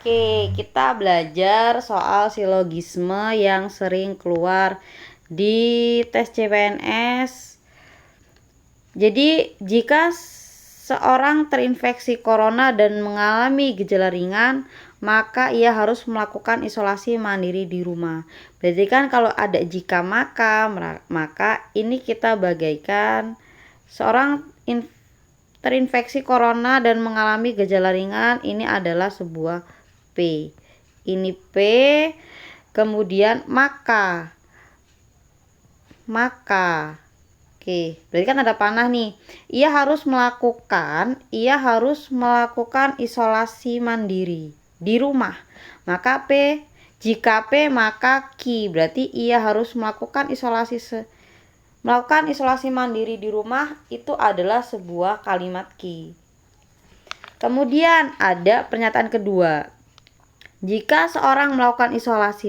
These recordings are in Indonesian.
Oke, kita belajar soal silogisme yang sering keluar di tes CPNS. Jadi, jika seorang terinfeksi corona dan mengalami gejala ringan, maka ia harus melakukan isolasi mandiri di rumah. Berarti kan kalau ada jika maka ini kita bagaikan seorang terinfeksi corona dan mengalami gejala ringan, ini adalah sebuah P. Ini P, kemudian maka. Oke, berarti kan ada panah nih. Ia harus melakukan isolasi mandiri di rumah. Maka P, jika P maka Q. Berarti ia harus melakukan isolasi mandiri di rumah, itu adalah sebuah kalimat Q. Kemudian ada pernyataan kedua. Jika seseorang melakukan isolasi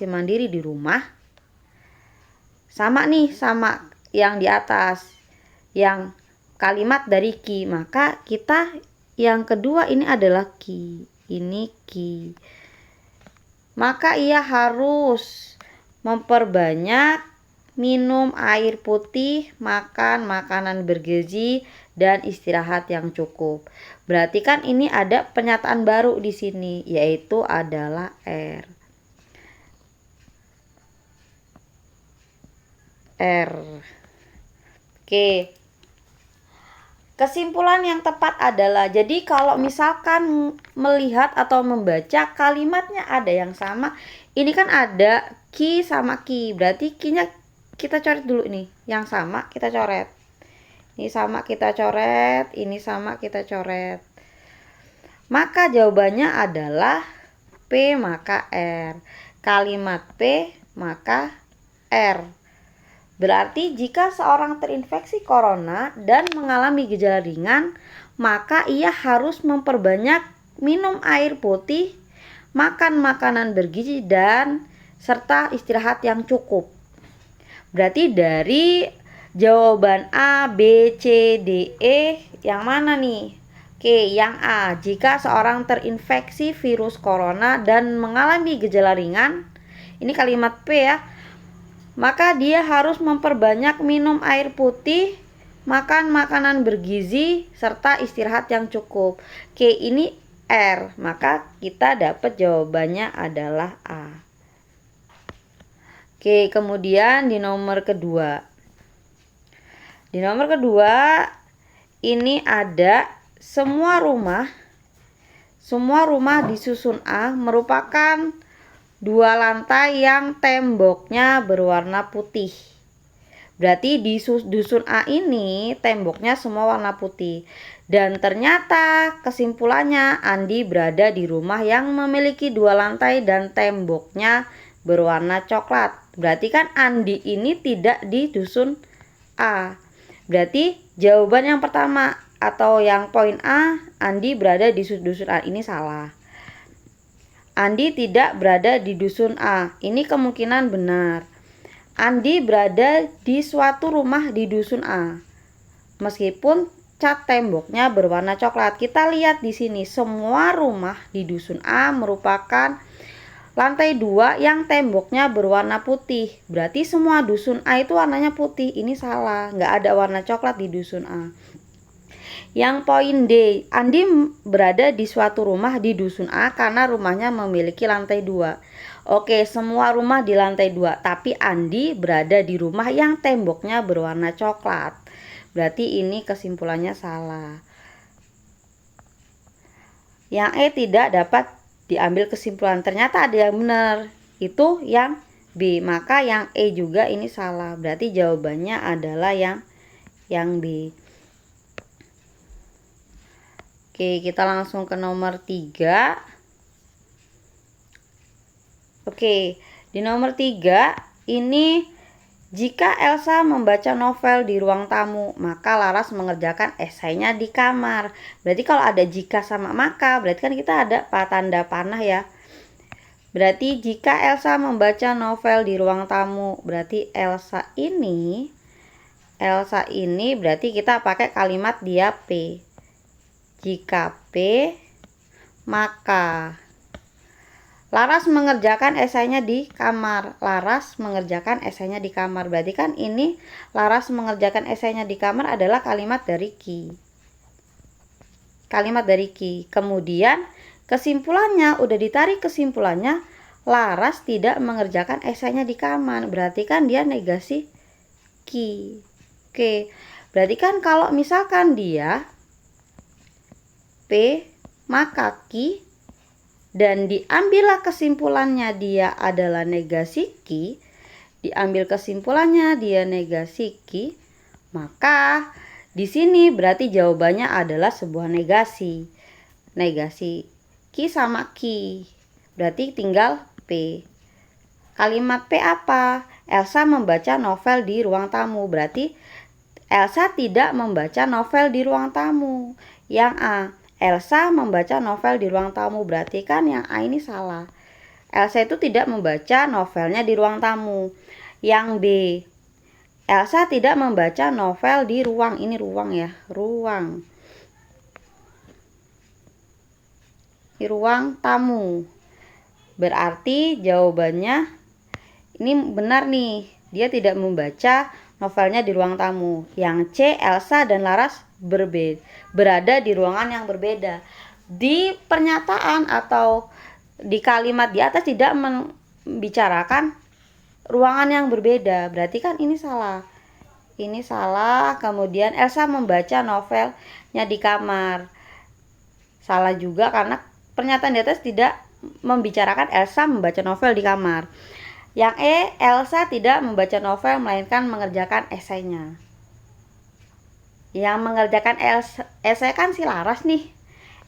mandiri di rumah, sama yang di atas, yang kalimat dari Q, maka kita yang kedua ini adalah Q. Ini Q. Maka ia harus memperbanyak minum air putih, makan makanan bergizi, dan istirahat yang cukup. Berarti kan ini ada pernyataan baru di sini, yaitu adalah R. Oke. Kesimpulan yang tepat adalah, jadi kalau misalkan melihat atau membaca kalimatnya ada yang sama, ini kan ada Q sama Q, berarti Q-nya kita coret dulu nih, yang sama kita coret. Ini sama kita coret, ini sama kita coret. Maka jawabannya adalah P maka R. Kalimat P maka R. Berarti jika seorang terinfeksi corona dan mengalami gejala ringan, maka ia harus memperbanyak minum air putih, makan makanan bergizi, dan serta istirahat yang cukup. Berarti dari jawaban A, B, C, D, E, yang mana nih? Oke, yang A. Jika seorang terinfeksi virus corona dan mengalami gejala ringan, ini kalimat P ya, maka dia harus memperbanyak minum air putih, makan makanan bergizi, serta istirahat yang cukup. Oke, ini R, maka kita dapat jawabannya adalah A. Oke, kemudian di nomor kedua. Di nomor kedua, ini ada semua rumah di susun A merupakan 2 lantai yang temboknya berwarna putih. Berarti di dusun A ini temboknya semua warna putih. Dan ternyata kesimpulannya Andi berada di rumah yang memiliki 2 lantai dan temboknya berwarna coklat. Berarti kan Andi ini tidak di dusun A. Berarti jawaban yang pertama atau yang poin A, Andi berada di dusun A, ini salah. Andi tidak berada di dusun A, ini kemungkinan benar. Andi berada di suatu rumah di dusun A, meskipun cat temboknya berwarna coklat. Kita lihat di sini, semua rumah di dusun A merupakan lantai 2 yang temboknya berwarna putih. Berarti semua dusun A itu warnanya putih. Ini salah, nggak ada warna coklat di dusun A. Yang poin D, Andi berada di suatu rumah di dusun A karena rumahnya memiliki lantai 2. Oke, semua rumah di lantai 2, tapi Andi berada di rumah yang temboknya berwarna coklat. Berarti ini kesimpulannya salah. Yang E tidak dapat diambil kesimpulan. Ternyata ada yang benar, itu yang B. Maka yang E juga ini salah. Berarti jawabannya adalah yang B. Oke, kita langsung ke nomor 3. Oke, di nomor 3 ini, jika Elsa membaca novel di ruang tamu, maka Laras mengerjakan esainya di kamar. Berarti kalau ada jika sama maka, berarti kan kita ada tanda panah ya. Berarti jika Elsa membaca novel di ruang tamu, berarti Elsa ini berarti kita pakai kalimat dia P. Jika P, maka Laras mengerjakan esainya di kamar. Laras mengerjakan esainya di kamar. Berarti kan ini Laras mengerjakan esainya di kamar adalah kalimat dari Ki. Kalimat dari Ki. Kemudian kesimpulannya, udah ditarik kesimpulannya, Laras tidak mengerjakan esainya di kamar. Berarti kan dia negasi Ki. Oke. Berarti kan kalau misalkan dia P, maka Ki, dan diambillah kesimpulannya dia adalah negasi Ki, diambil kesimpulannya dia negasi Ki, maka di sini berarti jawabannya adalah sebuah negasi. Negasi Ki sama Ki. Berarti tinggal P. Kalimat P apa? Elsa membaca novel di ruang tamu. Berarti Elsa tidak membaca novel di ruang tamu. Yang A, Elsa membaca novel di ruang tamu. Berarti kan yang A ini salah. Elsa itu tidak membaca novelnya di ruang tamu. Yang B, Elsa tidak membaca novel di ruang. Ini ruang ya, ruang. Di ruang tamu. Berarti jawabannya ini benar nih. Dia tidak membaca novelnya di ruang tamu. Yang C, Elsa dan Laras berada di ruangan yang berbeda. Di pernyataan atau di kalimat di atas tidak membicarakan ruangan yang berbeda. Berarti kan ini salah. Ini salah. Kemudian Elsa membaca novelnya di kamar. Salah juga karena pernyataan di atas tidak membicarakan Elsa membaca novel di kamar. Yang E, Elsa tidak membaca novel melainkan mengerjakan esainya. Yang mengerjakan esai kan si Laras nih.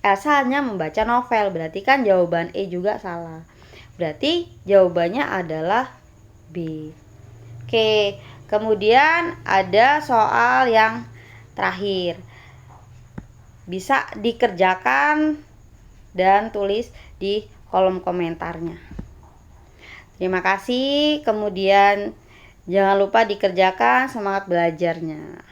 Elsa hanya membaca novel. Berarti kan jawaban E juga salah. Berarti jawabannya adalah B. Oke, kemudian ada soal yang terakhir. Bisa dikerjakan dan tulis di kolom komentarnya. Terima kasih. Kemudian jangan lupa dikerjakan, semangat belajarnya.